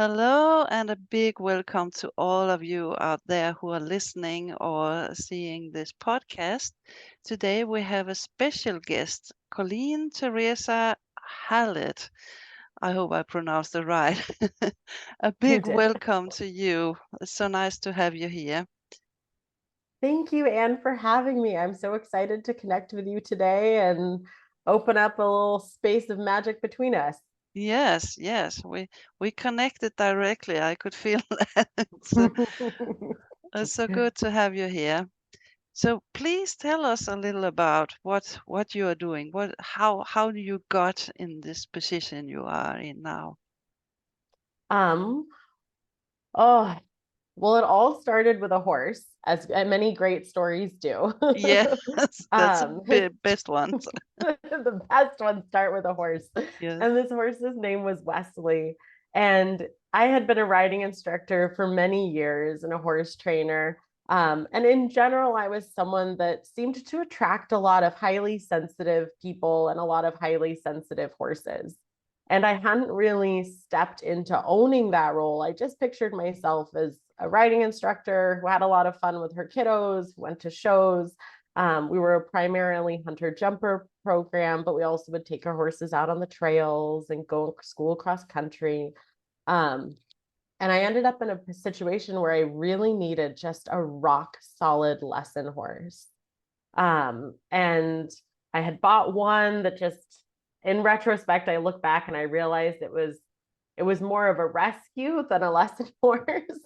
Hello, and a big welcome to all of you out there who are listening or seeing this podcast. Today we have a special guest, Colleen Theresa Hallett. I hope I pronounced it right. A You big did. welcome to you. It's so nice to have you here. Thank you, Anne, for having me. I'm so excited to connect with you today and open up a little space of magic between us. Yes, we connected directly. I could feel that. It's so good to have you here. So please tell us a little about what you are doing. How you got in this position you are in now? um, oh, well, it all started with a horse, as many great stories do. Yes, that's a His best one. the best ones start with a horse. Yes. And this horse's name was Wesley. And I had been a riding instructor for many years and a horse trainer. And in general, I was someone that seemed to attract a lot of highly sensitive people and a lot of highly sensitive horses. And I hadn't really stepped into owning that role. I just pictured myself as a riding instructor who had a lot of fun with her kiddos, went to shows. We were a primarily hunter jumper program, but we also would take our horses out on the trails and go school cross country. Um, and I ended up in a situation where I really needed just a rock solid lesson horse. And I had bought one that just, in retrospect, I look back and I realized it was more of a rescue than a lesson horse.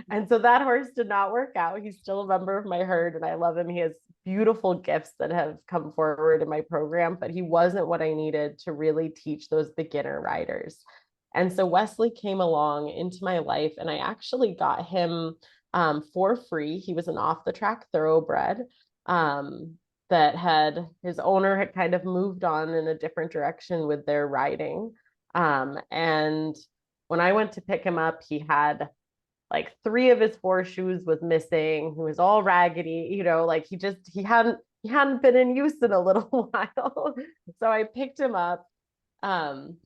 And so that horse did not work out. He's still a member of my herd and I love him. He has beautiful gifts that have come forward in my program, but he wasn't what I needed to really teach those beginner riders. And so Wesley came along into my life and I actually got him for free. He was an off the track thoroughbred um, that had his owner had kind of moved on in a different direction with their riding. And when I went to pick him up, he had like 3 of his 4 shoes was missing. He was all raggedy, like he hadn't been in use in a little while. So I picked him up. Um,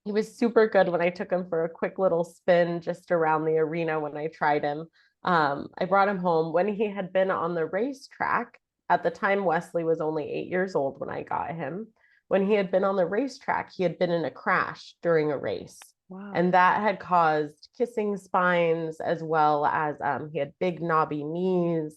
he was super good when I took him for a quick little spin just around the arena when I tried him. I brought him home when he had been on the racetrack. At the time, Wesley was only 8 years old when I got him. When he had been on the racetrack, he had been in a crash during a race. Wow. And that had caused kissing spines as well as he had big knobby knees.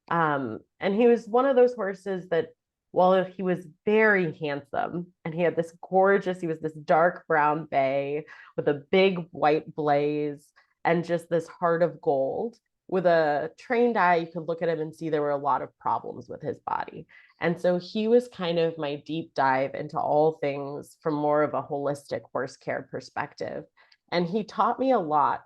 And he was one of those horses that, while he was very handsome and he had this gorgeous, he was this dark brown bay with a big white blaze and just this heart of gold. With a trained eye, you could look at him and see there were a lot of problems with his body. And so he was kind of my deep dive into all things from more of a holistic horse care perspective. And he taught me a lot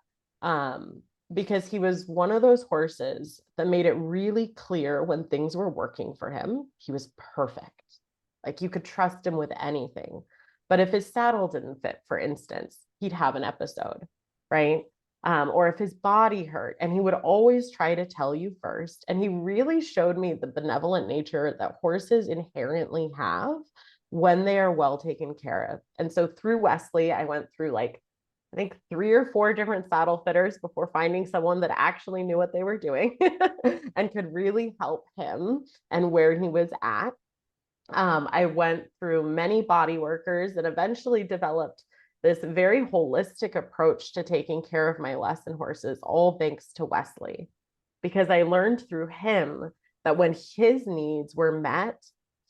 because he was one of those horses that made it really clear when things were working for him. He was perfect. Like you could trust him with anything. But if his saddle didn't fit, for instance, he'd have an episode, right? Or if his body hurt, and he would always try to tell you first. And he really showed me the benevolent nature that horses inherently have when they are well taken care of. And so through Wesley, I went through like, I think 3 or 4 different saddle fitters before finding someone that actually knew what they were doing and could really help him and where he was at. I went through many body workers and eventually developed this very holistic approach to taking care of my lesson horses, all thanks to Wesley, because I learned through him that when his needs were met,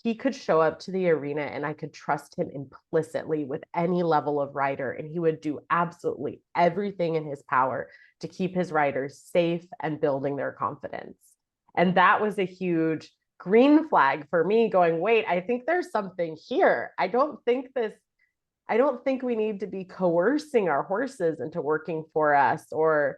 he could show up to the arena and I could trust him implicitly with any level of rider. And he would do absolutely everything in his power to keep his riders safe and building their confidence. And that was a huge green flag for me going, wait, I think there's something here. I don't think we need to be coercing our horses into working for us or,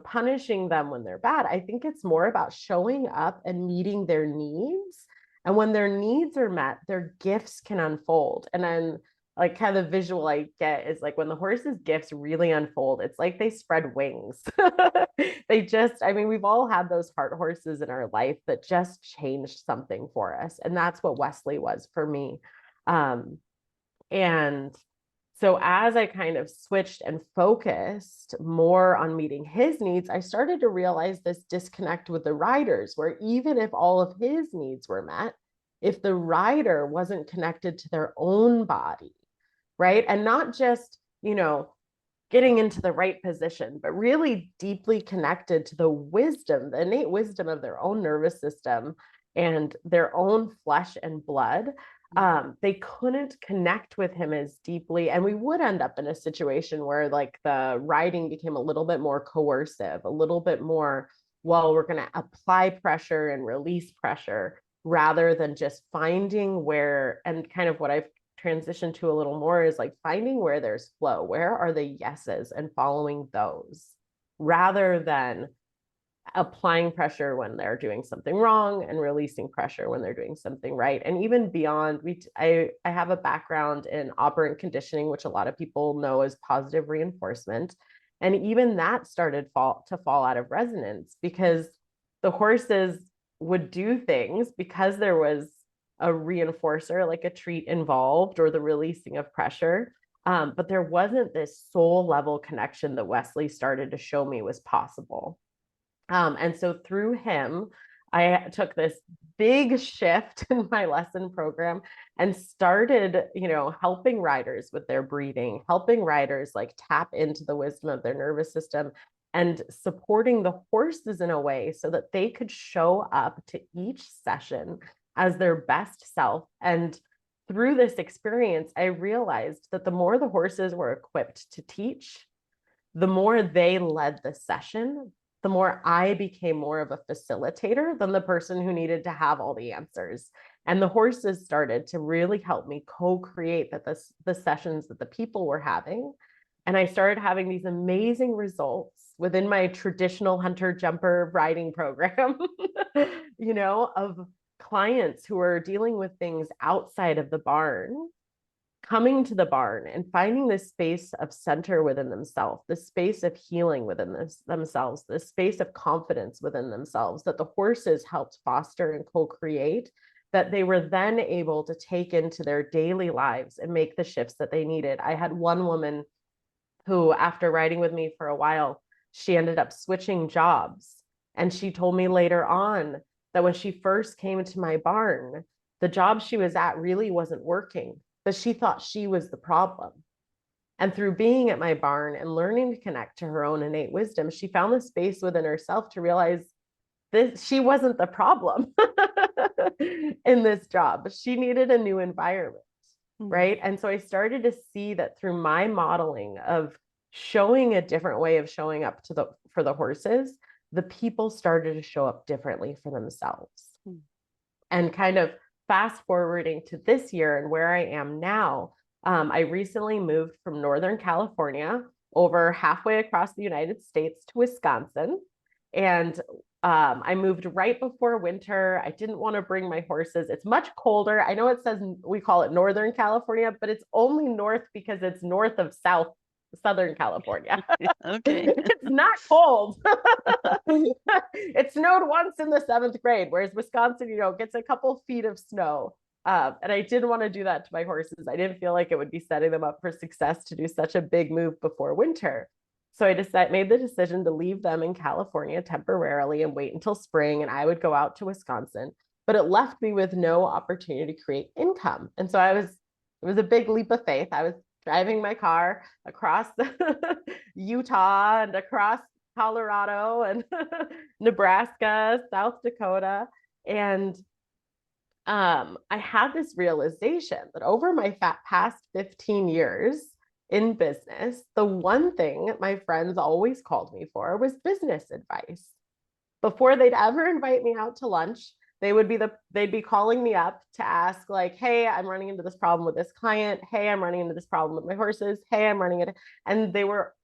punishing them when they're bad. I think it's more about showing up and meeting their needs. And when their needs are met, their gifts can unfold. And then like kind of the visual I get is like when the horse's gifts really unfold, it's like they spread wings. We've all had those heart horses in our life that just changed something for us. And that's what Wesley was for me. And So as I kind of switched and focused more on meeting his needs, I started to realize this disconnect with the riders, where even if all of his needs were met, if the rider wasn't connected to their own body, right? And not just, getting into the right position, but really deeply connected to the wisdom, the innate wisdom of their own nervous system and their own flesh and blood. They couldn't connect with him as deeply. And we would end up in a situation where like the riding became a little bit more coercive, a little bit more, well, we're going to apply pressure and release pressure rather than just finding where, and kind of what I've transition to a little more is like finding where there's flow. Where are the yeses and following those rather than applying pressure when they're doing something wrong and releasing pressure when they're doing something right. And even beyond, I have a background in operant conditioning, which a lot of people know as positive reinforcement. And even that started to fall out of resonance because the horses would do things because there was a reinforcer, like a treat involved or the releasing of pressure. But there wasn't this soul level connection that Wesley started to show me was possible. And so through him, I took this big shift in my lesson program and started, helping riders with their breathing, helping riders like tap into the wisdom of their nervous system and supporting the horses in a way so that they could show up to each session as their best self. And through this experience, I realized that the more the horses were equipped to teach, the more they led the session, the more I became more of a facilitator than the person who needed to have all the answers. And the horses started to really help me co-create the sessions that the people were having. And I started having these amazing results within my traditional hunter jumper riding program, of clients who are dealing with things outside of the barn, coming to the barn and finding this space of center within themselves, this space of healing within themselves, this space of confidence within themselves that the horses helped foster and co-create, that they were then able to take into their daily lives and make the shifts that they needed. I had one woman who, after riding with me for a while, she ended up switching jobs. And she told me later on that when she first came to my barn, the job she was at really wasn't working, but she thought she was the problem. And through being at my barn and learning to connect to her own innate wisdom, she found the space within herself to realize she wasn't the problem in this job. She needed a new environment, right? And so I started to see that through my modeling of showing a different way of showing up for the horses, the people started to show up differently for themselves. And kind of fast forwarding to this year and where I am now, I recently moved from Northern California over halfway across the United States to Wisconsin. And I moved right before winter. I didn't want to bring my horses. It's much colder. I know it says we call it Northern California, but it's only north because it's north of Southern California. Okay. It's not cold. It snowed once in the 7th grade, whereas Wisconsin, gets a couple feet of snow. And I didn't want to do that to my horses. I didn't feel like it would be setting them up for success to do such a big move before winter. So I made the decision to leave them in California temporarily and wait until spring, and I would go out to Wisconsin. But it left me with no opportunity to create income. And so it was a big leap of faith. I was driving my car across Utah and across Colorado and Nebraska, South Dakota. And I had this realization that over my past 15 years in business, the one thing my friends always called me for was business advice. Before they'd ever invite me out to lunch, they'd be calling me up to ask like, hey, I'm running into this problem with this client. Hey, I'm running into this problem with my horses. Hey, I'm running into, and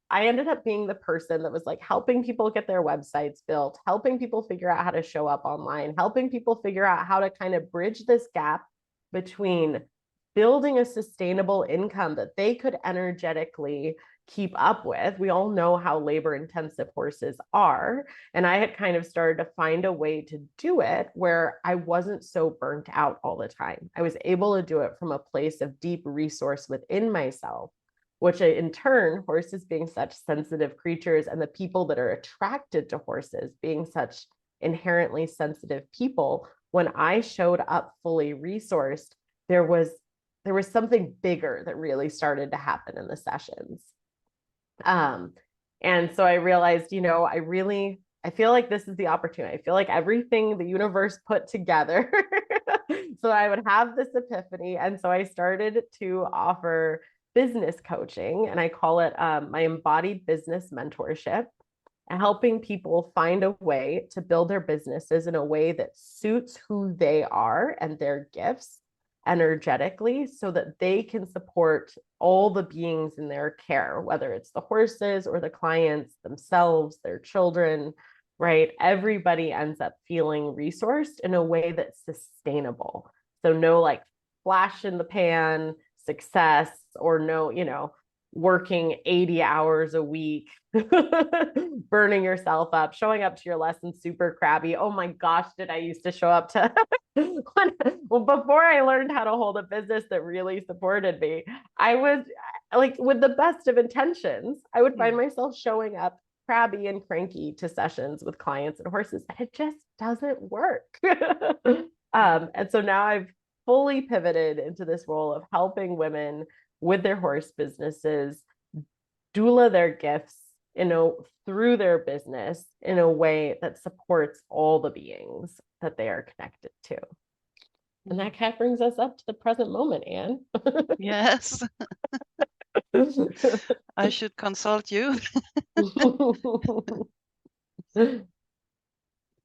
I ended up being the person that was like helping people get their websites built, helping people figure out how to show up online, helping people figure out how to kind of bridge this gap between building a sustainable income that they could energetically keep up with. We all know how labor intensive horses are. And I had kind of started to find a way to do it where I wasn't so burnt out all the time. I was able to do it from a place of deep resource within myself, which in turn, horses being such sensitive creatures and the people that are attracted to horses being such inherently sensitive people, when I showed up fully resourced, there was something bigger that really started to happen in the sessions. And so I realized, I feel like this is the opportunity. I feel like everything the universe put together so I would have this epiphany. And so I started to offer business coaching, and I call it my embodied business mentorship, and helping people find a way to build their businesses in a way that suits who they are and their gifts energetically, so that they can support all the beings in their care, whether it's the horses or the clients themselves, their children, right? Everybody ends up feeling resourced in a way that's sustainable. So no like flash in the pan success, or no, working 80 hours a week, burning yourself up, showing up to your lessons super crabby. Oh my gosh, did I used to show up to well, before I learned how to hold a business that really supported me, I was like, with the best of intentions, I would find myself showing up crabby and cranky to sessions with clients and horses, and it just doesn't work. And so now I've fully pivoted into this role of helping women with their horse businesses doula their gifts through their business in a way that supports all the beings that they are connected to. And that kind of brings us up to the present moment, Anne. Yes. I should consult you.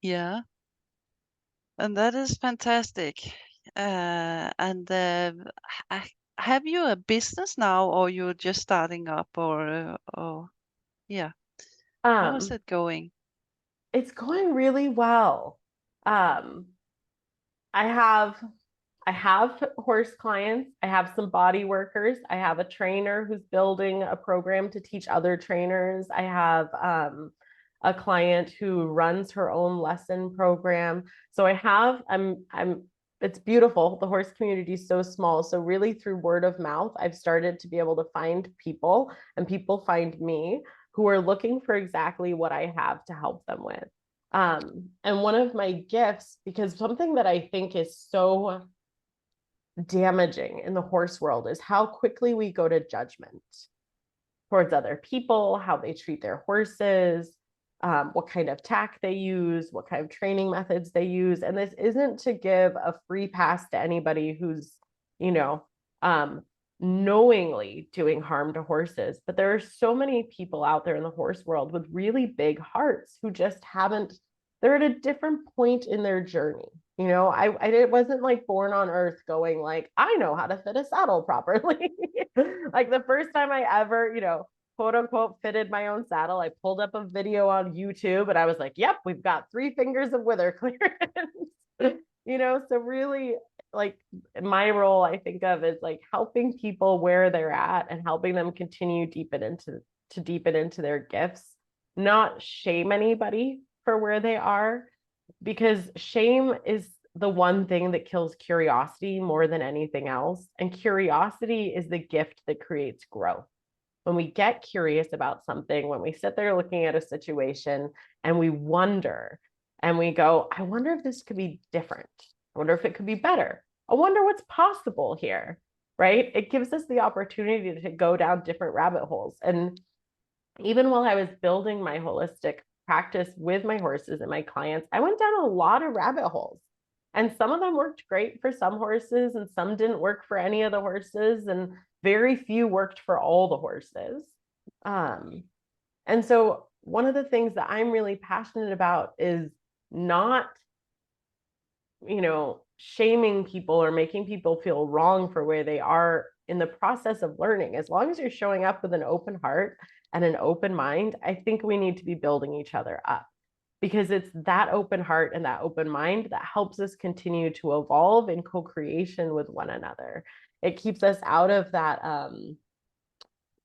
Yeah. And that is fantastic. Have you a business now, or you're just starting up, or yeah, how is it going? It's going really well. I have horse clients. I have some body workers. I have a trainer who's building a program to teach other trainers. I have a client who runs her own lesson program. So it's beautiful. The horse community is so small. So really through word of mouth, I've started to be able to find people, and people find me, who are looking for exactly what I have to help them with. And one of my gifts, because something that I think is so damaging in the horse world is how quickly we go to judgment towards other people, how they treat their horses, what kind of tack they use, what kind of training methods they use. And this isn't to give a free pass to anybody who's, knowingly doing harm to horses. But there are so many people out there in the horse world with really big hearts who just they're at a different point in their journey. I wasn't like born on earth going like, I know how to fit a saddle properly. Like the first time I ever, quote unquote, fitted my own saddle, I pulled up a video on YouTube and I was like, yep, we've got 3 fingers of wither clearance. So really, like, my role, I think of is like helping people where they're at and helping them continue deepen into their gifts, not shame anybody for where they are, because shame is the one thing that kills curiosity more than anything else. And curiosity is the gift that creates growth. When we get curious about something, when we sit there looking at a situation and we wonder and we go, I wonder if this could be different. I wonder if it could be better. I wonder what's possible here, right? It gives us the opportunity to go down different rabbit holes. And even while I was building my holistic practice with my horses and my clients, I went down a lot of rabbit holes. And some of them worked great for some horses, and some didn't work for any of the horses, and very few worked for all the horses. And so one of the things that I'm really passionate about is not, shaming people or making people feel wrong for where they are in the process of learning. As long as you're showing up with an open heart and an open mind, I think we need to be building each other up, because it's that open heart and that open mind that helps us continue to evolve in co-creation with one another. It keeps us out of that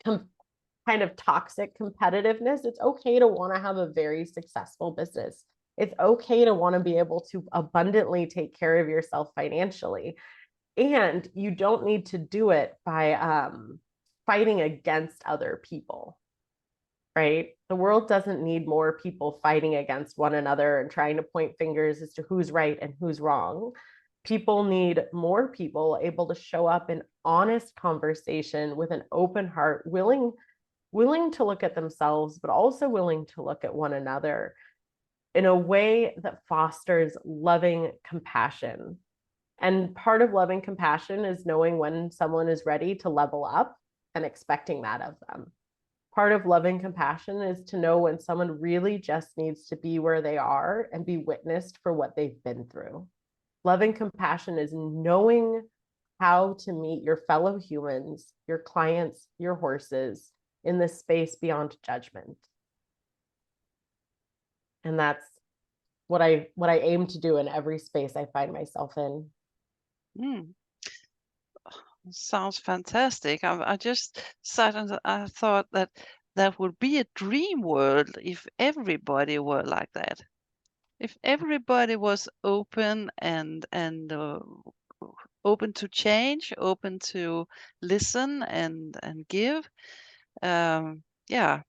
kind of toxic competitiveness. It's okay to want to have a very successful business. It's okay to want to be able to abundantly take care of yourself financially. And you don't need to do it by fighting against other people, right? The world doesn't need more people fighting against one another and trying to point fingers as to who's right and who's wrong. People need more people able to show up in honest conversation with an open heart, willing to look at themselves, but also willing to look at one another in a way that fosters loving compassion. And part of loving compassion is knowing when someone is ready to level up and expecting that of them. Part of loving compassion is to know when someone really just needs to be where they are and be witnessed for what they've been through. Loving compassion is knowing how to meet your fellow humans, your clients, your horses in this space beyond judgment. And that's what I aim to do in every space I find myself in. Sounds fantastic. I just sat and I thought that would be a dream world if everybody were like that. If everybody was open and open to change, open to listen and give, yeah,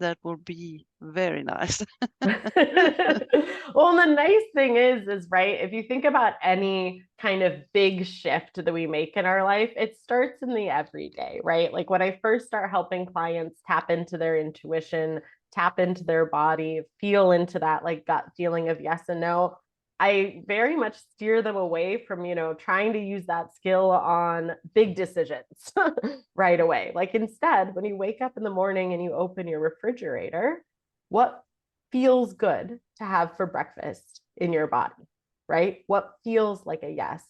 that would be very nice. Well, the nice thing is right, if you think about any kind of big shift that we make in our life, it starts in the everyday, right? Like when I first start helping clients tap into their intuition, tap into their body, feel into that like gut feeling of yes and no, I very much steer them away from, trying to use that skill on big decisions right away. Like instead, when you wake up in the morning and you open your refrigerator, what feels good to have for breakfast in your body, right? What feels like a yes?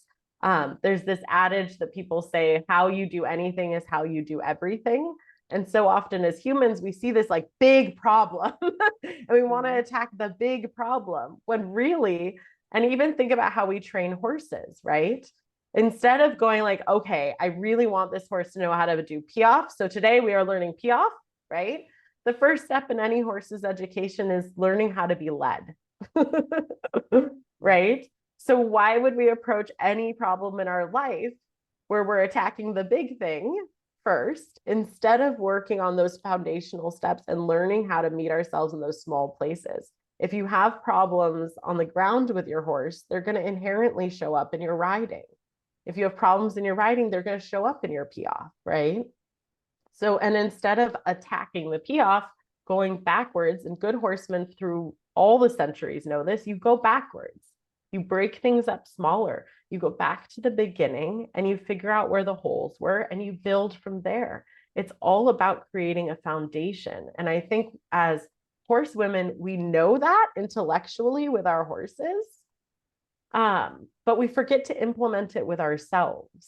There's this adage that people say, how you do anything is how you do everything. And so often as humans, we see this like big problem and we want to attack the big problem when really, and even think about how we train horses, right? Instead of going like, okay, I really want this horse to know how to do piaffe. So today we are learning piaffe, right? The first step in any horse's education is learning how to be led, right? So why would we approach any problem in our life where we're attacking the big thing first, instead of working on those foundational steps and learning how to meet ourselves in those small places? If you have problems on the ground with your horse, they're going to inherently show up in your riding. If you have problems in your riding, they're going to show up in your piaffe, right? So, and instead of attacking the piaffe, going backwards, and good horsemen through all the centuries know this, you go backwards. You break things up smaller. You go back to the beginning and you figure out where the holes were and you build from there. It's all about creating a foundation. And I think as horsewomen, we know that intellectually with our horses, but we forget to implement it with ourselves.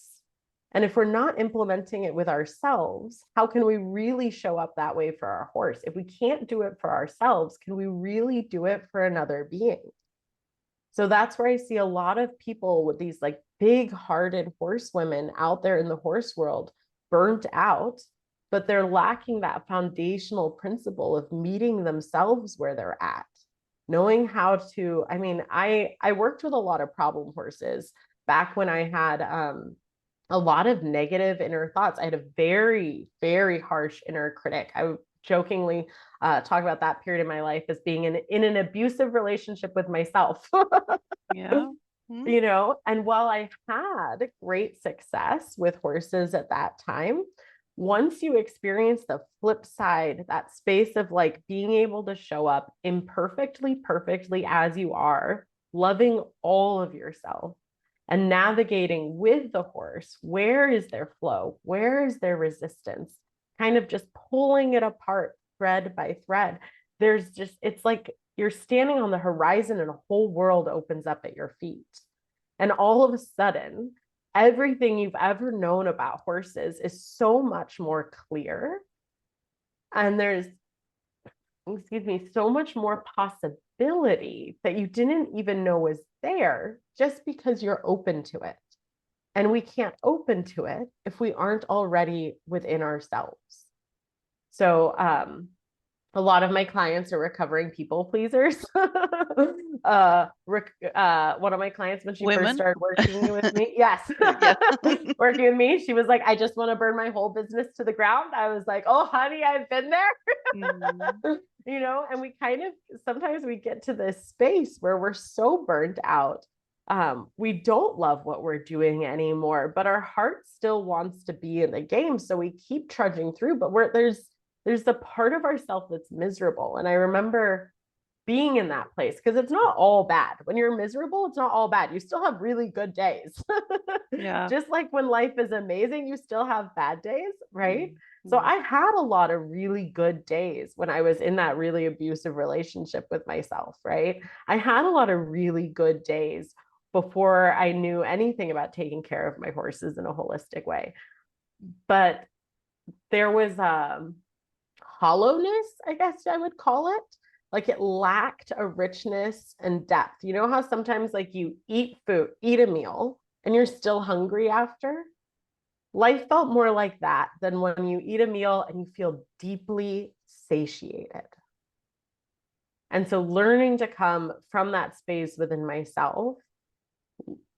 And if we're not implementing it with ourselves, how can we really show up that way for our horse? If we can't do it for ourselves, can we really do it for another being? So that's where I see a lot of people with these like big hearted horsewomen out there in the horse world burnt out, but they're lacking that foundational principle of meeting themselves where they're at, knowing how to, I worked with a lot of problem horses back when I had a lot of negative inner thoughts. I had a very, very harsh inner critic. I jokingly talk about that period of my life as being in an abusive relationship with myself. Yeah. And while I had great success with horses at that time, once you experience the flip side, that space of like being able to show up imperfectly, perfectly as you are, loving all of yourself and navigating with the horse, where is their flow? Where is their resistance? Kind of just pulling it apart thread by thread. It's like you're standing on the horizon and a whole world opens up at your feet. And all of a sudden, everything you've ever known about horses is so much more clear. And there's, so much more possibility that you didn't even know was there just because you're open to it. And we can't open to it if we aren't already within ourselves. So A lot of my clients are recovering people pleasers. One of my clients, when she first Women? started working with me, yes, Yeah. working with me, she was like, I just want to burn my whole business to the ground. I was like, oh, honey, I've been there. Mm. And we kind of sometimes we get to this space where we're so burnt out. We don't love what we're doing anymore, but our heart still wants to be in the game. So we keep trudging through, but there's the part of ourself that's miserable. And I remember being in that place because it's not all bad. When you're miserable, it's not all bad. You still have really good days. Yeah. Just like when life is amazing, you still have bad days, right? So Mm. I had a lot of really good days when I was in that really abusive relationship with myself, right? I had a lot of really good days before I knew anything about taking care of my horses in a holistic way. But there was hollowness, I guess I would call it. Like it lacked a richness and depth. You know how sometimes like you eat food, eat a meal, and you're still hungry after? Life felt more like that than when you eat a meal and you feel deeply satiated. And so learning to come from that space within myself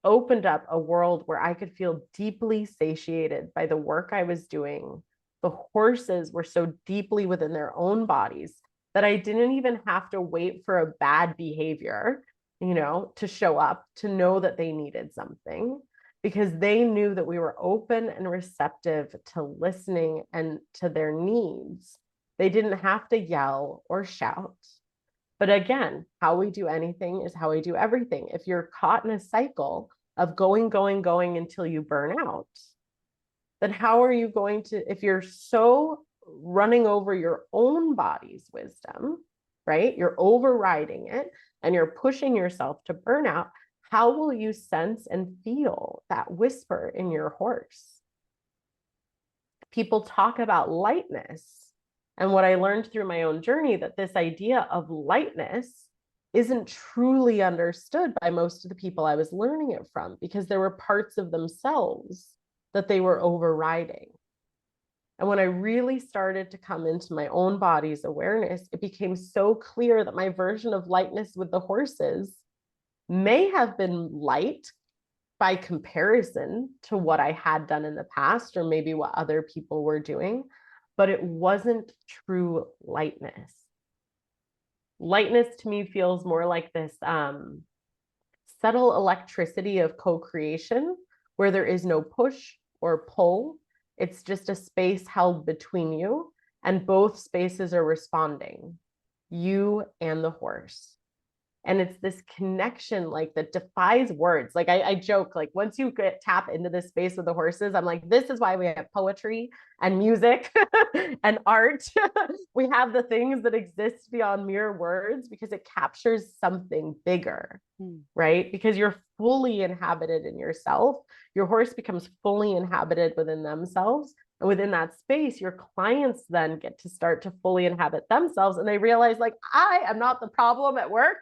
opened up a world where I could feel deeply satiated by the work I was doing. The horses were so deeply within their own bodies that I didn't even have to wait for a bad behavior, to show up, to know that they needed something, because they knew that we were open and receptive to listening and to their needs. They didn't have to yell or shout. But again, how we do anything is how we do everything. If you're caught in a cycle of going, going, going until you burn out, then how are you going to, if you're so running over your own body's wisdom, right? You're overriding it and you're pushing yourself to burnout. How will you sense and feel that whisper in your horse? People talk about lightness. And what I learned through my own journey, that this idea of lightness isn't truly understood by most of the people I was learning it from, because there were parts of themselves that they were overriding. And when I really started to come into my own body's awareness, it became so clear that my version of lightness with the horses may have been light by comparison to what I had done in the past, or maybe what other people were doing, but it wasn't true lightness. Lightness to me feels more like this subtle electricity of co-creation where there is no push or pull. It's just a space held between you, and both spaces are responding, you and the horse. And it's this connection like that defies words. Like I joke, like once you tap into this space with the horses, I'm like, this is why we have poetry and music and art. We have the things that exist beyond mere words because it captures something bigger, right? Because you're fully inhabited in yourself. Your horse becomes fully inhabited within themselves. And within that space, your clients then get to start to fully inhabit themselves. And they realize, like, I am not the problem at work.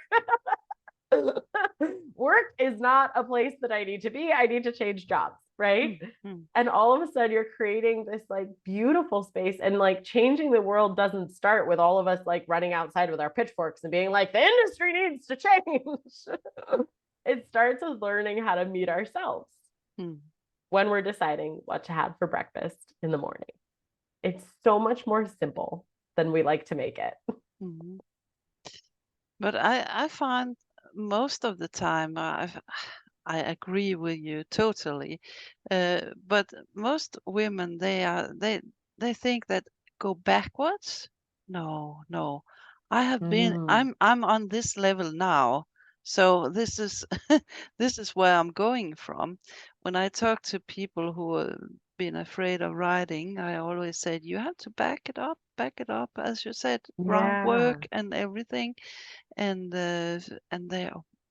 Work is not a place that I need to be. I need to change jobs, right? And all of a sudden you're creating this like beautiful space, and like changing the world doesn't start with all of us like running outside with our pitchforks and being like, the industry needs to change. It starts with learning how to meet ourselves when we're deciding what to have for breakfast in the morning. It's so much more simple than we like to make it. But I find most of the time I agree with you totally. But most women they think that go backwards. No, no. I have been I'm on this level now. So this is this is where I'm going from. When I talk to people who have been afraid of riding, I always said you have to back it up, as you said, Yeah. groundwork and everything. And they,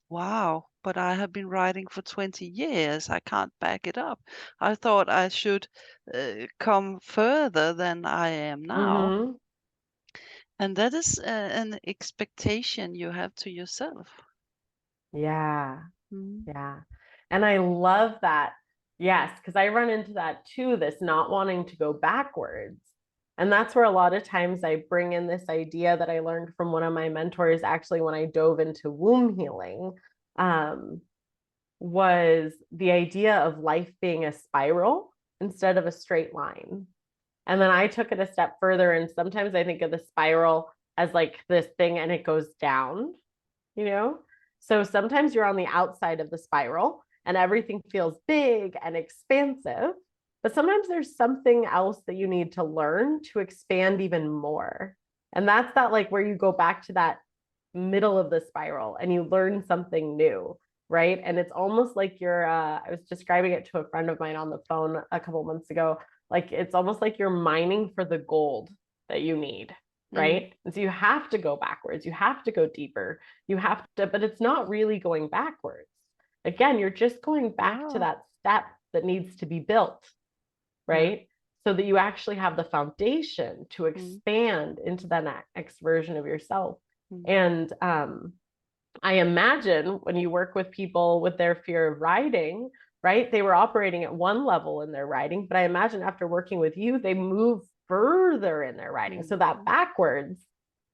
wow, but I have been riding for 20 years. I can't back it up. I thought I should come further than I am now. And that is an expectation you have to yourself. Yeah. Mm. Yeah. And I love that. Yes, because I run into that too, this not wanting to go backwards. And that's where a lot of times I bring in this idea that I learned from one of my mentors, actually, when I dove into womb healing, was the idea of life being a spiral instead of a straight line. And then I took it a step further. And sometimes I think of the spiral as like this thing and it goes down, you know? So sometimes you're on the outside of the spiral and everything feels big and expansive. But sometimes there's something else that you need to learn to expand even more. And that's that, like, where you go back to that middle of the spiral and you learn something new, right? And it's almost like you're, I was describing it to a friend of mine on the phone a couple months ago. Like, it's almost like you're mining for the gold that you need, right? And so you have to go backwards, you have to go deeper, you have to, but it's not really going backwards. Again, you're just going back to that step that needs to be built, right? So that you actually have the foundation to expand into that next version of yourself. And I imagine when you work with people with their fear of riding, right? They were operating at one level in their riding, but I imagine after working with you, they move further in their riding. So that backwards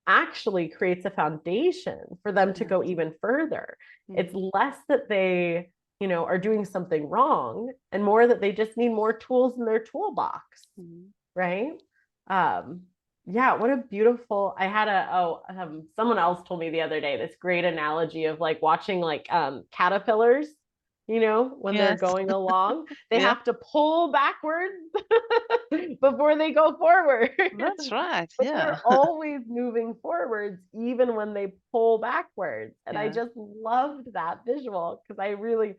actually creates a foundation for them to go even further. It's less that they, you know, are doing something wrong and more that they just need more tools in their toolbox, right? Yeah, what a beautiful, I had someone else told me the other day this great analogy of like watching like caterpillars, you know, when they're going along, they have to pull backwards before they go forward. That's right. But they're always moving forwards, even when they pull backwards. And I just loved that visual because I really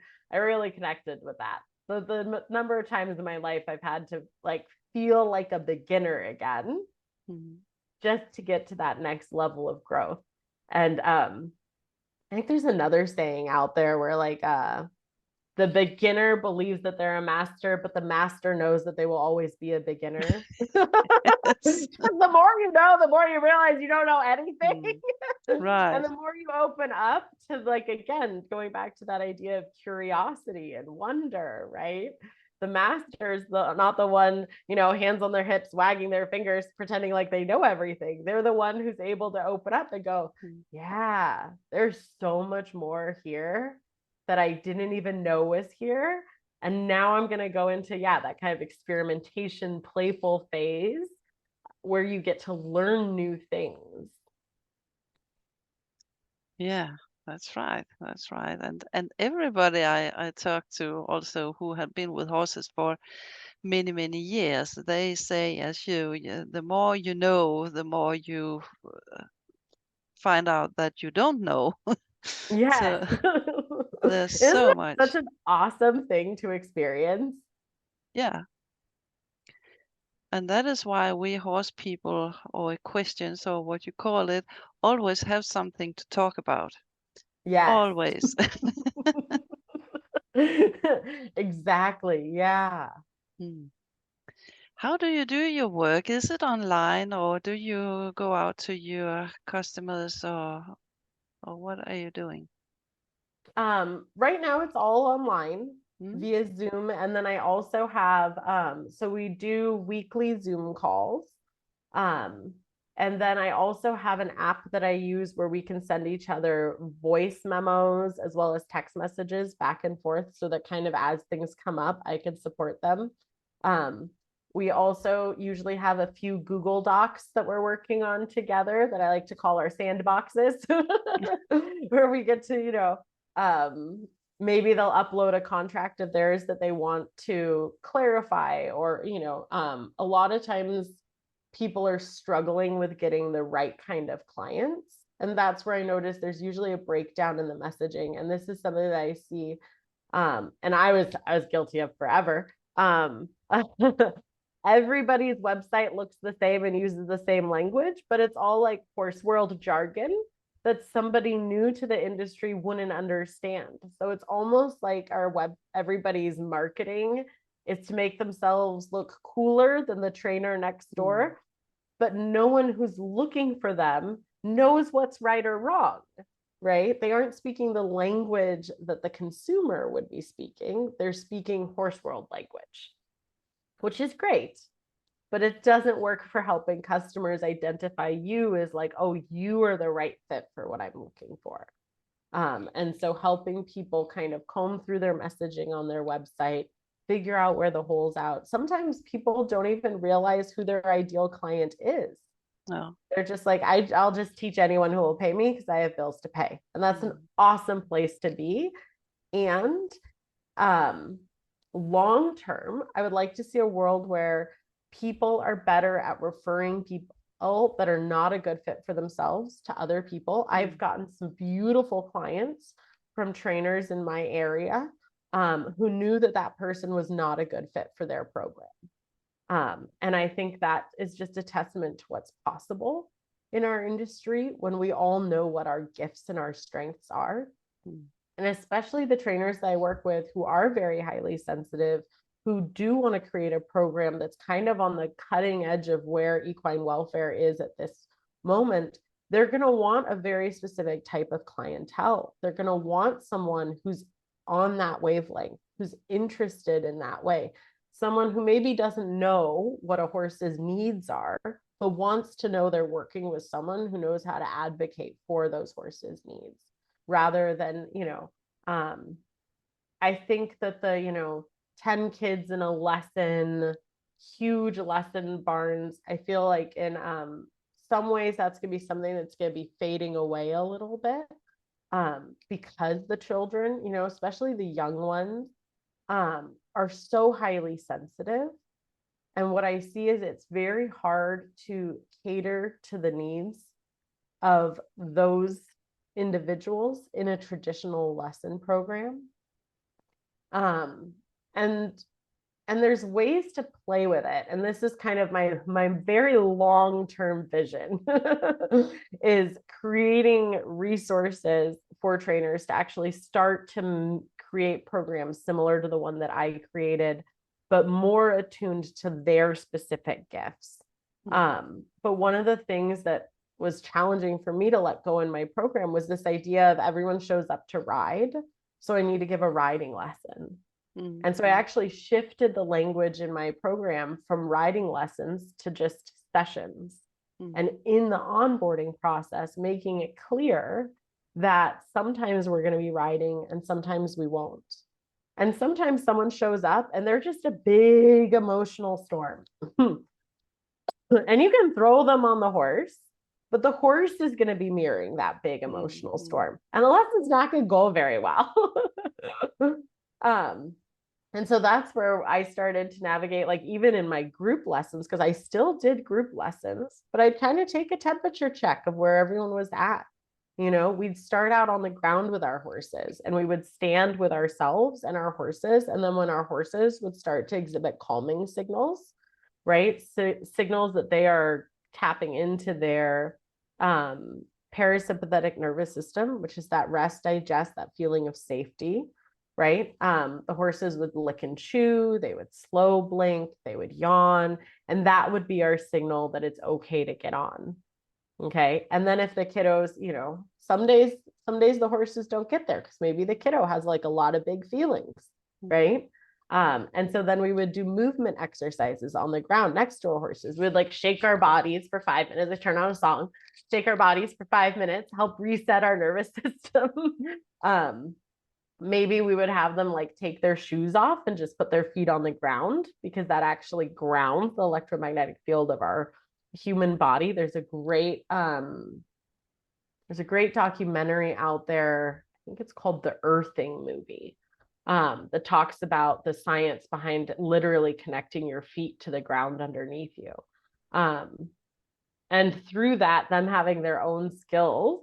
connected with that. The number of times in my life I've had to like feel like a beginner again, just to get to that next level of growth. And I think there's another saying out there where like the beginner believes that they're a master, but the master knows that they will always be a beginner. The more you know, the more you realize you don't know anything. Right. And the more you open up to, like, again, going back to that idea of curiosity and wonder, right? The master's not the one, you know, hands on their hips, wagging their fingers, pretending like they know everything. They're the one who's able to open up and go, yeah, there's so much more here that I didn't even know was here. And now I'm going to go into, that kind of experimentation, playful phase where you get to learn new things. Yeah, that's right. That's right. And everybody I talked to also who had been with horses for many, many years, they say as you, the more you know, the more you find out that you don't know. Yes. So there's Isn't so that much. such an awesome thing to experience? Yeah. And that is why we horse people or equestrians or what you call it always have something to talk about. Yes. Always. Exactly. Yeah. How do you do your work? Is it online or do you go out to your customers or what are you doing? Right now it's all online via Zoom. And then I also have, so we do weekly Zoom calls. And then I also have an app that I use where we can send each other voice memos as well as text messages back and forth so that kind of as things come up, I can support them. We also usually have a few Google Docs that we're working on together that I like to call our sandboxes, where we get to, you know, maybe they'll upload a contract of theirs that they want to clarify, or, you know, a lot of times people are struggling with getting the right kind of clients. And that's where I notice there's usually a breakdown in the messaging. And this is something that I see, and I was guilty of forever. Everybody's website looks the same and uses the same language, but it's all like horse world jargon that somebody new to the industry wouldn't understand. So it's almost like everybody's marketing is to make themselves look cooler than the trainer next door, but no one who's looking for them knows what's right or wrong, right? They aren't speaking the language that the consumer would be speaking. They're speaking horse world language, which is great. but it doesn't work for helping customers identify you as like, oh, you are the right fit for what I'm looking for. And so helping people kind of comb through their messaging on their website, figure out where the holes out. Sometimes people don't even realize who their ideal client is. No. They're just like, I'll just teach anyone who will pay me because I have bills to pay. And that's an awesome place to be. And long term, I would like to see a world where people are better at referring people that are not a good fit for themselves to other people. I've gotten some beautiful clients from trainers in my area who knew that that person was not a good fit for their program. And I think that is just a testament to what's possible in our industry when we all know what our gifts and our strengths are. And especially the trainers that I work with who are very highly sensitive, who do want to create a program that's kind of on the cutting edge of where equine welfare is at this moment, they're going to want a very specific type of clientele. They're going to want someone who's on that wavelength, who's interested in that way. Someone who maybe doesn't know what a horse's needs are, but wants to know they're working with someone who knows how to advocate for those horses' needs, rather than, I think that the, 10 kids in a lesson, huge lesson barns, I feel like in some ways that's going to be something that's going to be fading away a little bit because the children, especially the young ones, are so highly sensitive. And what I see is it's very hard to cater to the needs of those individuals in a traditional lesson program. And there's ways to play with it. And this is kind of my very long-term vision is creating resources for trainers to actually start to create programs similar to the one that I created, but more attuned to their specific gifts. But one of the things that was challenging for me to let go in my program was this idea of everyone shows up to ride, so I need to give a riding lesson. And so I actually shifted the language in my program from riding lessons to just sessions. And in the onboarding process, making it clear that sometimes we're going to be riding and sometimes we won't. And sometimes someone shows up and they're just a big emotional storm. And you can throw them on the horse, but the horse is going to be mirroring that big emotional storm. And the lesson's not going to go very well. And so that's where I started to navigate, like even in my group lessons, because I still did group lessons, but I'd kind of take a temperature check of where everyone was at. We'd start out on the ground with our horses and we would stand with ourselves and our horses. And then when our horses would start to exhibit calming signals, right? So signals that they are tapping into their parasympathetic nervous system, which is that rest, digest, that feeling of safety. Right? The horses would lick and chew, they would slow blink, they would yawn, and that would be our signal that it's okay to get on. Okay. And then if the kiddos, some days the horses don't get there because maybe the kiddo has like a lot of big feelings, right? And so then we would do movement exercises on the ground next to our horses. We'd like shake our bodies for 5 minutes. I turn on a song, shake our bodies for 5 minutes, help reset our nervous system. Maybe we would have them like take their shoes off and just put their feet on the ground because that actually grounds the electromagnetic field of our human body. There's a great documentary out there. I think it's called The Earthing movie, that talks about the science behind literally connecting your feet to the ground underneath you. And through that, them having their own skills,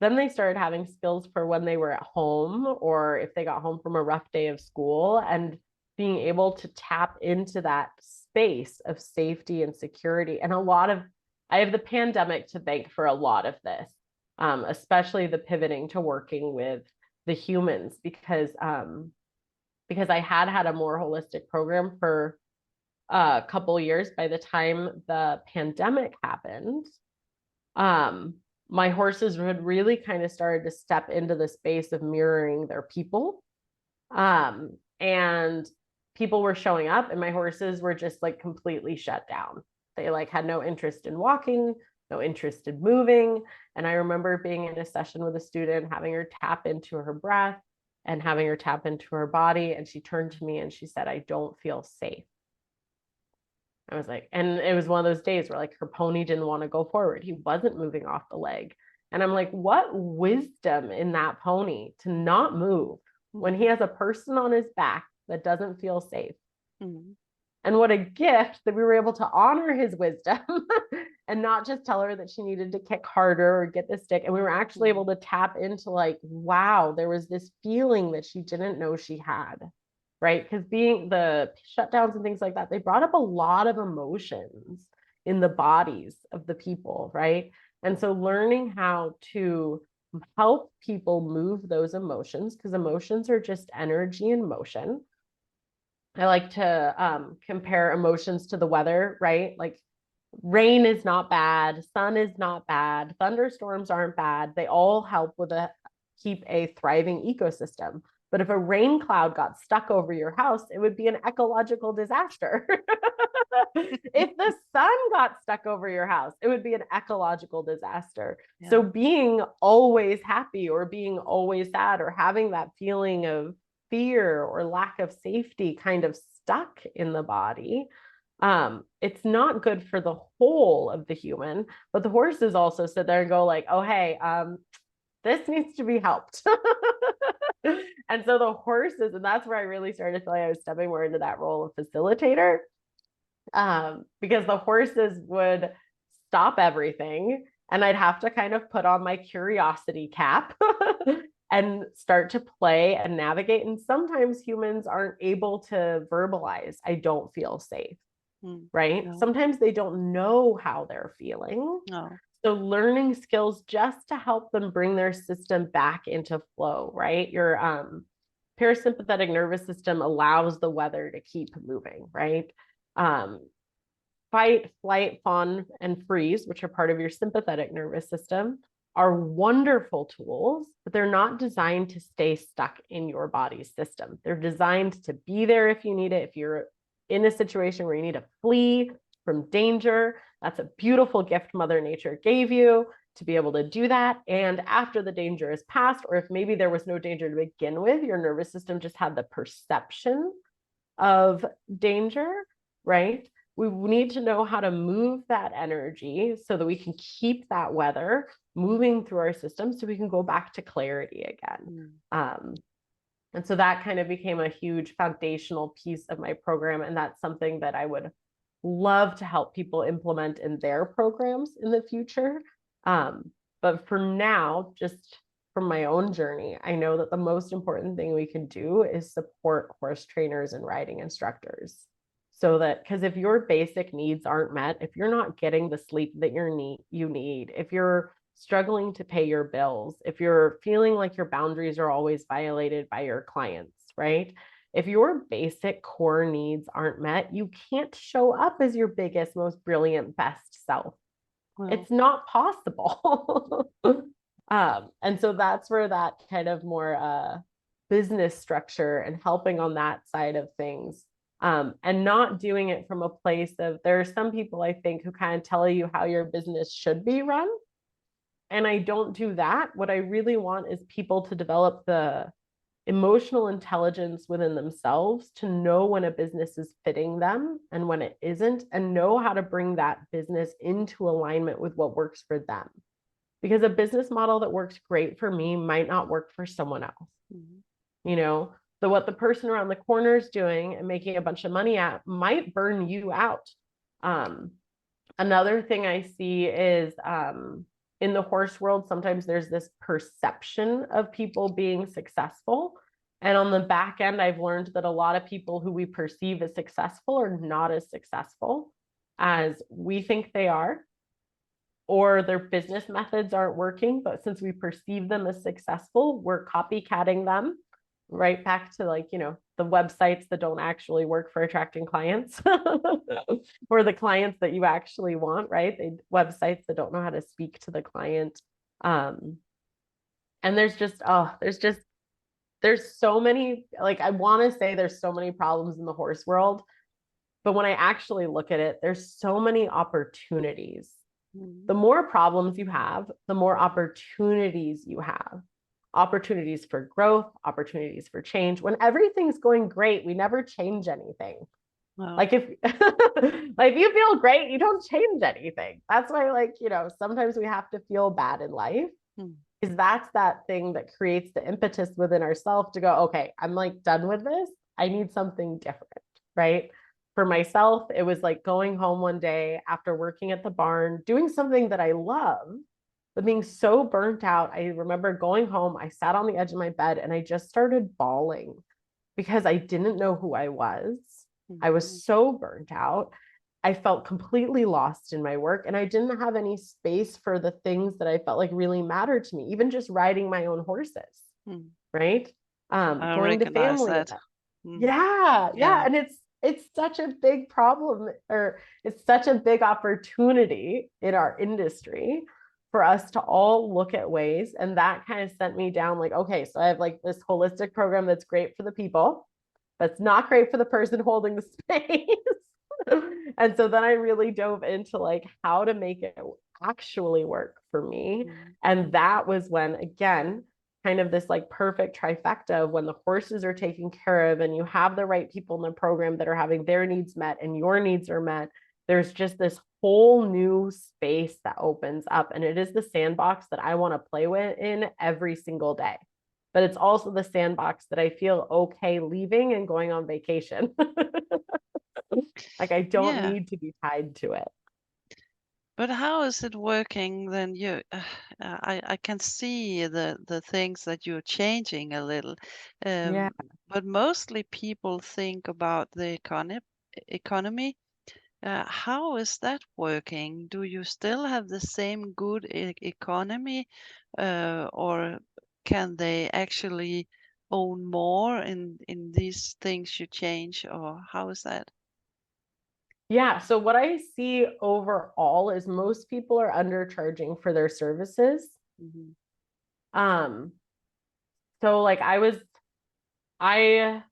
then they started having skills for when they were at home or if they got home from a rough day of school, and being able to tap into that space of safety and security. And I have the pandemic to thank for a lot of this, especially the pivoting to working with the humans, because I had a more holistic program for a couple of years. By the time the pandemic happened, my horses had really kind of started to step into the space of mirroring their people. And people were showing up and my horses were just like completely shut down. They like had no interest in walking, no interest in moving. And I remember being in a session with a student, having her tap into her breath and having her tap into her body. And she turned to me and she said, "I don't feel safe." I was like, and it was one of those days where like her pony didn't want to go forward. He wasn't moving off the leg. And I'm like, what wisdom in that pony to not move when he has a person on his back that doesn't feel safe. Mm-hmm. And what a gift that we were able to honor his wisdom and not just tell her that she needed to kick harder or get the stick. And we were actually able to tap into like, wow, there was this feeling that she didn't know she had, right? Because being the shutdowns and things like that, they brought up a lot of emotions in the bodies of the people, right? And so learning how to help people move those emotions, because emotions are just energy in motion. I like to compare emotions to the weather, right? Like rain is not bad, sun is not bad, thunderstorms aren't bad. They all help with keep a thriving ecosystem. But if a rain cloud got stuck over your house, it would be an ecological disaster. If the sun got stuck over your house, it would be an ecological disaster. Yeah. So being always happy or being always sad or having that feeling of fear or lack of safety kind of stuck in the body, it's not good for the whole of the human. But the horses also sit there and go like, oh, hey, this needs to be helped. And so the horses, and that's where I really started to feel like I was stepping more into that role of facilitator, because the horses would stop everything and I'd have to kind of put on my curiosity cap and start to play and navigate. And sometimes humans aren't able to verbalize, I don't feel safe, right? No. Sometimes they don't know how they're feeling. No. So learning skills just to help them bring their system back into flow, right? Your parasympathetic nervous system allows the weather to keep moving, right? Fight, flight, fawn, and freeze, which are part of your sympathetic nervous system, are wonderful tools, but they're not designed to stay stuck in your body's system. They're designed to be there if you need it. If you're in a situation where you need to flee from danger, that's a beautiful gift Mother Nature gave you to be able to do that. And after the danger is past, or if maybe there was no danger to begin with, your nervous system just had the perception of danger, right? We need to know how to move that energy so that we can keep that weather moving through our system so we can go back to clarity again. And so that kind of became a huge foundational piece of my program. And that's something that I would love to help people implement in their programs in the future. But for now, just from my own journey, I know that the most important thing we can do is support horse trainers and riding instructors. So that, because if your basic needs aren't met, if you're not getting the sleep that you need, if you're struggling to pay your bills, if you're feeling like your boundaries are always violated by your clients, right? If your basic core needs aren't met, you can't show up as your biggest, most brilliant, best self. Wow. It's not possible. And so that's where that kind of more business structure and helping on that side of things, and not doing it from a place of, there are some people I think who kind of tell you how your business should be run. And I don't do that. What I really want is people to develop the emotional intelligence within themselves to know when a business is fitting them and when it isn't, and know how to bring that business into alignment with what works for them. Because a business model that works great for me might not work for someone else. You know, so what the person around the corner is doing and making a bunch of money at might burn you out. Another thing I see is in the horse world, sometimes there's this perception of people being successful. And on the back end, I've learned that a lot of people who we perceive as successful are not as successful as we think they are, or their business methods aren't working. But since we perceive them as successful, we're copycatting them right back to, like, you know, the websites that don't actually work for attracting clients or the clients that you actually want, right? Websites that don't know how to speak to the client. And there's just there's so many, like, I want to say there's so many problems in the horse world, but when I actually look at it, there's so many opportunities. The more problems you have, the more opportunities you have. Opportunities for growth, opportunities for change. When everything's going great, we never change anything. Wow. Like if like you feel great, you don't change anything. That's why, like, you know, sometimes we have to feel bad in life. Is that's that thing that creates the impetus within ourselves to go, okay, I'm like done with this. I need something different, right? For myself, it was like going home one day after working at the barn, doing something that I love, but being so burnt out. I remember going home, I sat on the edge of my bed and I just started bawling because I didn't know who I was. I was so burnt out. I felt completely lost in my work, and I didn't have any space for the things that I felt like really mattered to me, even just riding my own horses, right? I Going to recognize family that. events. Yeah. And it's such a big problem, or it's such a big opportunity in our industry for us to all look at ways. And that kind of sent me down like, okay, so I have like this holistic program that's great for the people, that's not great for the person holding the space. And so then I really dove into like how to make it actually work for me. And that was when, again, kind of this like perfect trifecta of when the horses are taken care of and you have the right people in the program that are having their needs met and your needs are met, there's just this whole new space that opens up. And it is the sandbox that I want to play with in every single day. But it's also the sandbox that I feel okay leaving and going on vacation. Like I don't need to be tied to it. But how is it working then? I can see the things that you're changing a little, Yeah. but mostly people think about the economy. How is that working? Do you still have the same good economy, or can they actually own more in these things you change, or how is that? Yeah. So what I see overall is most people are undercharging for their services. Um, so like I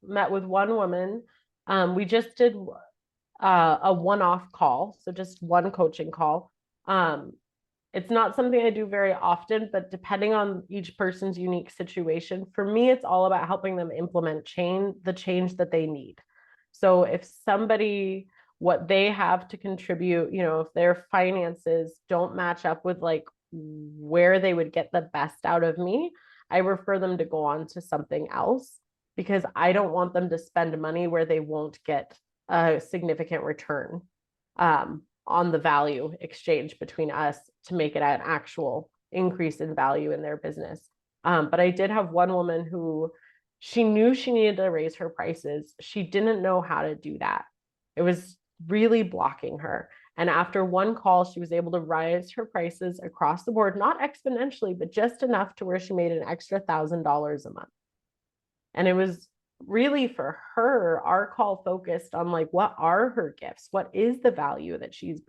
met with one woman. We just did a one-off call, so just one coaching call. It's not something I do very often, but depending on each person's unique situation, for me, it's all about helping them implement the change that they need. So if somebody, what they have to contribute, you know, if their finances don't match up with like where they would get the best out of me, I refer them to go on to something else because I don't want them to spend money where they won't get a significant return on the value exchange between us to make it an actual increase in value in their business. But I did have one woman who she knew she needed to raise her prices. She didn't know how to do that. It was really blocking her. And after one call, she was able to raise her prices across the board, not exponentially, but just enough to where she made an extra $1,000 a month. And it was really for her, our call focused on like, what are her gifts? What is the value that she's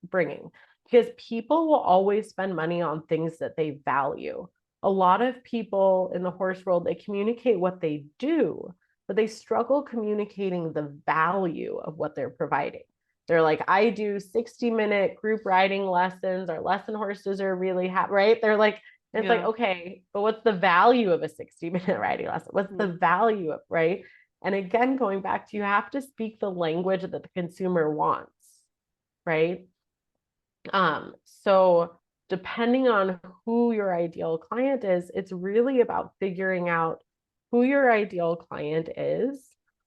bringing? Because people will always spend money on things that they value. A lot of people in the horse world, they communicate what they do, but they struggle communicating the value of what they're providing. They're like, I do 60-minute group riding lessons. Our lesson horses are really happy, right? They're like, and it's like, okay, but what's the value of a 60-minute riding lesson? What's the value of, right? And again, going back to, you have to speak the language that the consumer wants, right? So depending on who your ideal client is, it's really about figuring out who your ideal client is,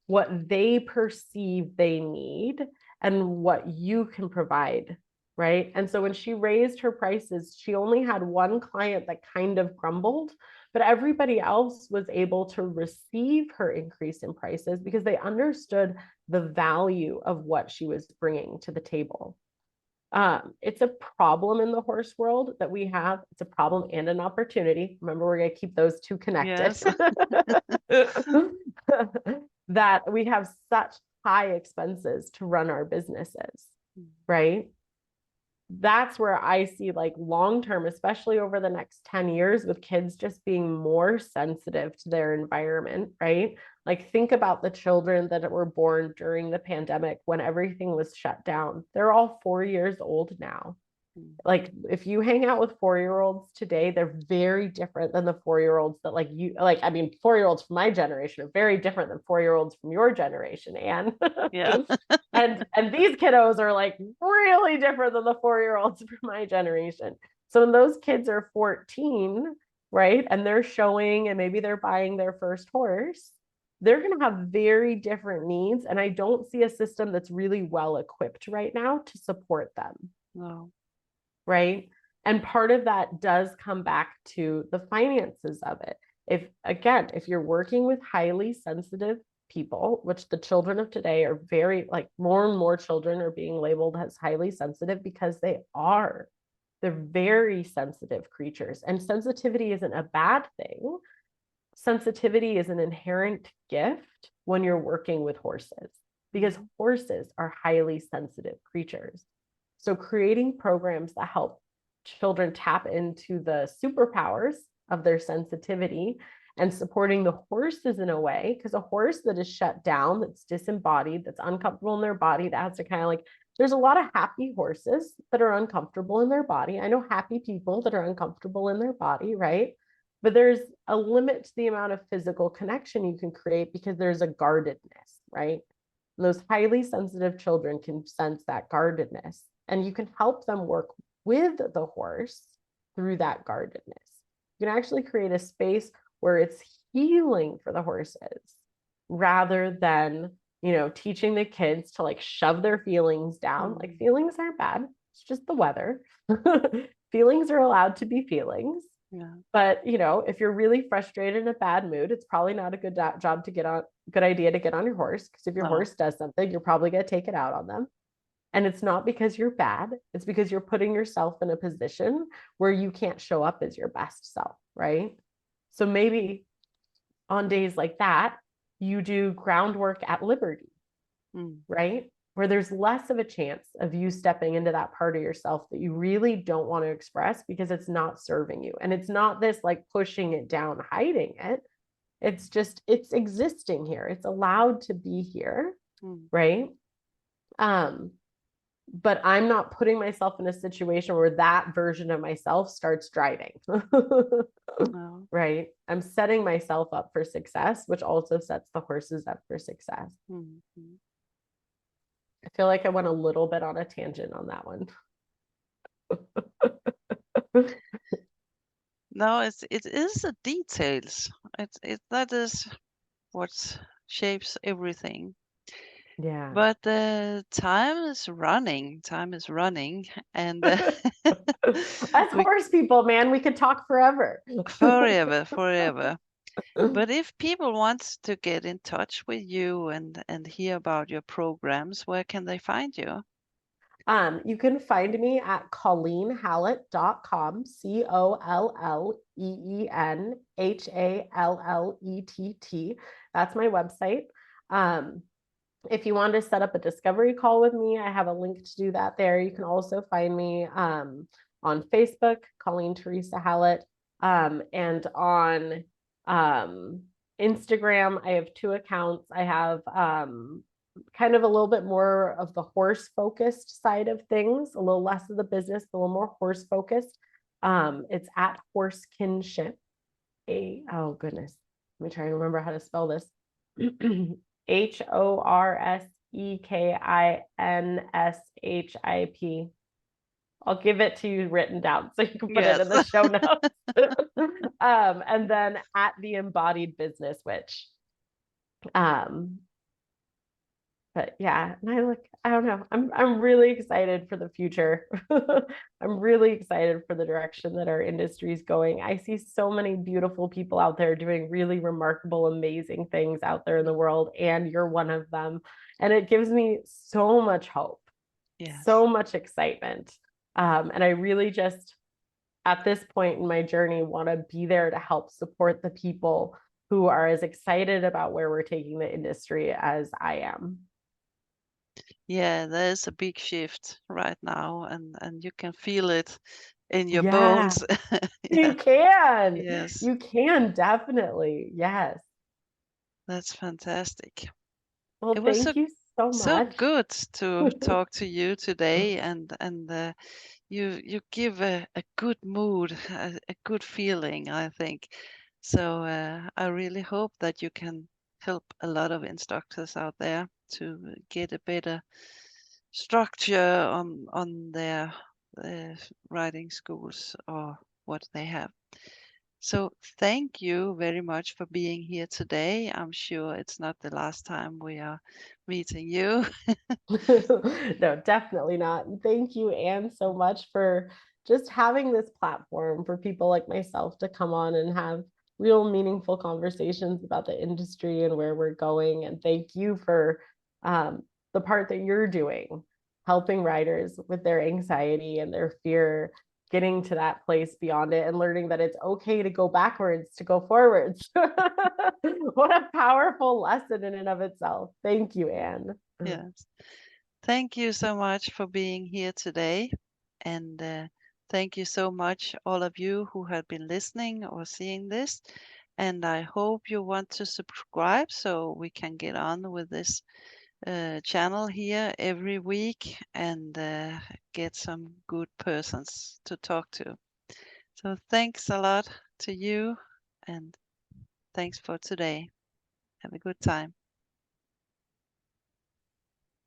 what they perceive they need, and what you can provide, right? And so when she raised her prices, she only had one client that kind of grumbled, but everybody else was able to receive her increase in prices because they understood the value of what she was bringing to the table. It's a problem in the horse world that we have. It's a problem and an opportunity. Remember, we're going to keep those two connected. That we have such high expenses to run our businesses, right? that's where I see like long term, especially over the next 10 years, with kids just being more sensitive to their environment, right? Like, think about the children that were born during the pandemic when everything was shut down. They're all 4 years old now. Like, if you hang out with 4-year-olds today, they're very different than the 4-year-olds that like you like. I mean, 4-year-olds from my generation are very different than 4-year-olds from your generation, Anne. Yeah. And these kiddos are like really different than the 4-year-olds from my generation. So when those kids are 14, right, and they're showing and maybe they're buying their first horse, they're going to have very different needs. And I don't see a system that's really well equipped right now to support them. No. Right. And part of that does come back to the finances of it. If you're working with highly sensitive people, which the children of today are very, like, more and more children are being labeled as highly sensitive because they're very sensitive creatures. And sensitivity isn't a bad thing. Sensitivity is an inherent gift when you're working with horses, because horses are highly sensitive creatures. So creating programs that help children tap into the superpowers of their sensitivity and supporting the horses in a way, because a horse that is shut down, that's disembodied, that's uncomfortable in their body, that has to kind of like, there's a lot of happy horses that are uncomfortable in their body. I know happy people that are uncomfortable in their body, right? But there's a limit to the amount of physical connection you can create because there's a guardedness, right? And those highly sensitive children can sense that guardedness, and you can help them work with the horse through that guardedness. You can actually create a space where it's healing for the horses rather than, teaching the kids to like shove their feelings down. Like, feelings aren't bad. It's just the weather. Feelings are allowed to be feelings. Yeah. But, if you're really frustrated in a bad mood, it's probably not a good idea to get on your horse, because if your horse does something, you're probably going to take it out on them. And it's not because you're bad. It's because you're putting yourself in a position where you can't show up as your best self, right? So maybe on days like that, you do groundwork at liberty, right? Where there's less of a chance of you stepping into that part of yourself that you really don't want to express because it's not serving you. And it's not this like pushing it down, hiding it. It's just, it's existing here. It's allowed to be here, right? But I'm not putting myself in a situation where that version of myself starts driving. No. Right? I'm setting myself up for success, which also sets the horses up for success. I feel like I went a little bit on a tangent on that one. No, it is the details. That is what shapes everything. Yeah. But time is running. And as horse people, man, we could talk forever. forever. But if people want to get in touch with you and hear about your programs, where can they find you? You can find me at ColleenHallett.com, ColleenHallett. That's my website. If you want to set up a discovery call with me, I have a link to do that there. You can also find me on Facebook, Colleen Theresa Hallett, and on Instagram. I have 2 accounts. I have kind of a little bit more of the horse focused side of things, a little less of the business, a little more horse focused. It's at Horse Kinship. Oh goodness, let me try and remember how to spell this. HORSEKINSHIP. I'll give it to you written down so you can put it in the show notes. And then at the Embodied Business Witch. But yeah, and I don't know, I'm really excited for the future. I'm really excited for the direction that our industry is going. I see so many beautiful people out there doing really remarkable, amazing things out there in the world, and you're one of them. And it gives me so much hope, so much excitement. And I really just, at this point in my journey, want to be there to help support the people who are as excited about where we're taking the industry as I am. Yeah, there's a big shift right now, and you can feel it in your Yeah, bones. Yeah, you can. yes, You can definitely. Yes. that's fantastic. It Well, was thank you so so much. good to talk to you today, and you give a good mood, a good feeling, I think. So I really hope that you can help a lot of instructors out there to get a better structure on their riding schools or what they have. So thank you very much for being here today. I'm sure it's not the last time we are meeting you. No, definitely not. And thank you, Anne, so much for just having this platform for people like myself to come on and have real meaningful conversations about the industry and where we're going. And thank you for um, the part that you're doing, helping riders with their anxiety and their fear, getting to that place beyond it and learning that it's okay to go backwards, to go forwards. What a powerful lesson in and of itself. Thank you, Anne. Yes. Thank you so much for being here today. And thank you so much, all of you who have been listening or seeing this. And I hope you want to subscribe so we can get on with this channel here every week and get some good persons to talk to. So thanks a lot to you and thanks for today. Have a good time.